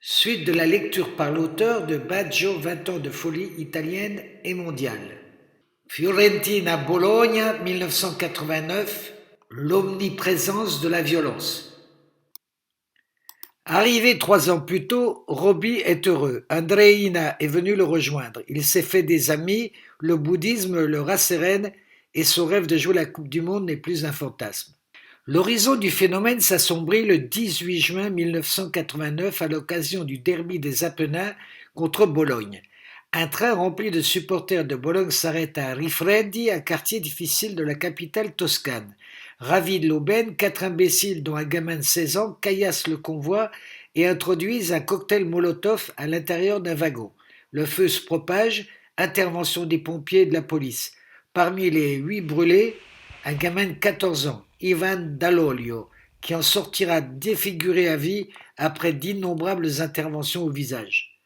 Suite de la lecture par l'auteur de Baggio 20 ans de folie italienne et mondiale. Fiorentina-Bologna 1989, l'omniprésence de la violence. Arrivé 3 ans plus tôt, Robbie est heureux. Andreina est venue le rejoindre. Il s'est fait des amis, le bouddhisme le rassérène et son rêve de jouer la Coupe du Monde n'est plus un fantasme. L'horizon du phénomène s'assombrit le 18 juin 1989 à l'occasion du derby des Apennins contre Bologne. Un train rempli de supporters de Bologne s'arrête à Rifredi, un quartier difficile de la capitale toscane. Ravis de l'aubaine, 4 imbéciles, dont un gamin de 16 ans, caillassent le convoi et introduisent un cocktail Molotov à l'intérieur d'un wagon. Le feu se propage, intervention des pompiers et de la police. Parmi les 8 brûlés, un gamin de 14 ans, Ivan Dall'Olio, qui en sortira défiguré à vie après d'innombrables interventions au visage.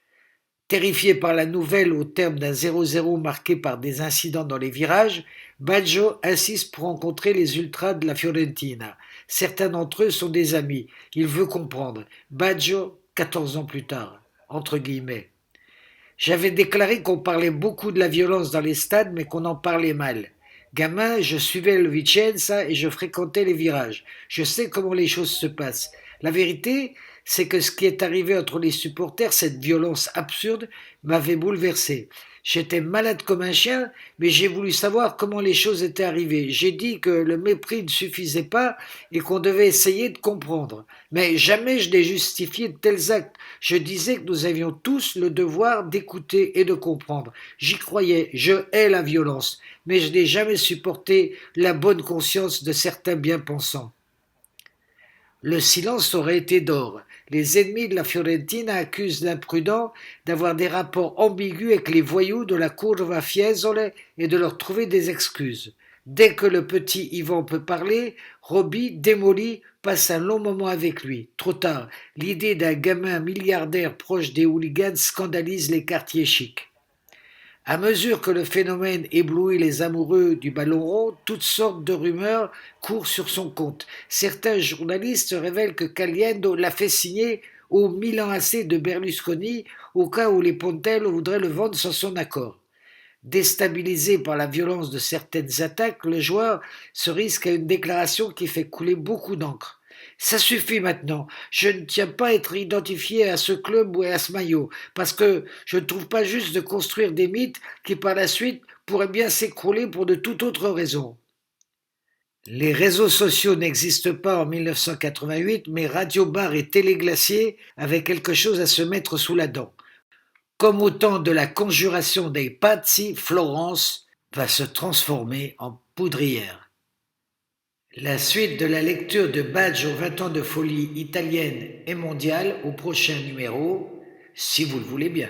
Terrifié par la nouvelle au terme d'un 0-0 marqué par des incidents dans les virages, Baggio insiste pour rencontrer les ultras de la Fiorentina. Certains d'entre eux sont des amis. Il veut comprendre. Baggio, 14 ans plus tard, entre guillemets. J'avais déclaré qu'on parlait beaucoup de la violence dans les stades, mais qu'on en parlait mal. Gamin, je suivais le Vicenza et je fréquentais les virages. Je sais comment les choses se passent. La vérité, c'est que ce qui est arrivé entre les supporters, cette violence absurde, m'avait bouleversé. J'étais malade comme un chien, mais j'ai voulu savoir comment les choses étaient arrivées. J'ai dit que le mépris ne suffisait pas et qu'on devait essayer de comprendre. Mais jamais je n'ai justifié de tels actes. Je disais que nous avions tous le devoir d'écouter et de comprendre. J'y croyais, je hais la violence, mais je n'ai jamais supporté la bonne conscience de certains bien-pensants. Le silence aurait été d'or. Les ennemis de la Fiorentina accusent l'imprudent d'avoir des rapports ambigus avec les voyous de la Curva Fiesole et de leur trouver des excuses. Dès que le petit Ivan peut parler, Robbie, démoli, passe un long moment avec lui. Trop tard, l'idée d'un gamin milliardaire proche des hooligans scandalise les quartiers chics. À mesure que le phénomène éblouit les amoureux du ballon rond, toutes sortes de rumeurs courent sur son compte. Certains journalistes révèlent que Caliendo l'a fait signer au Milan AC de Berlusconi au cas où les Pontello voudraient le vendre sans son accord. Déstabilisé par la violence de certaines attaques, le joueur se risque à une déclaration qui fait couler beaucoup d'encre. Ça suffit maintenant. Je ne tiens pas à être identifié à ce club ou à ce maillot, parce que je ne trouve pas juste de construire des mythes qui par la suite pourraient bien s'écrouler pour de toute autre raison. Les réseaux sociaux n'existent pas en 1988, mais Radio Bar et Télé Glacier avaient quelque chose à se mettre sous la dent. Comme au temps de la conjuration des Pazzi, Florence va se transformer en poudrière. La suite de la lecture de Baggio 20 ans de folie italienne et mondiale au prochain numéro, si vous le voulez bien.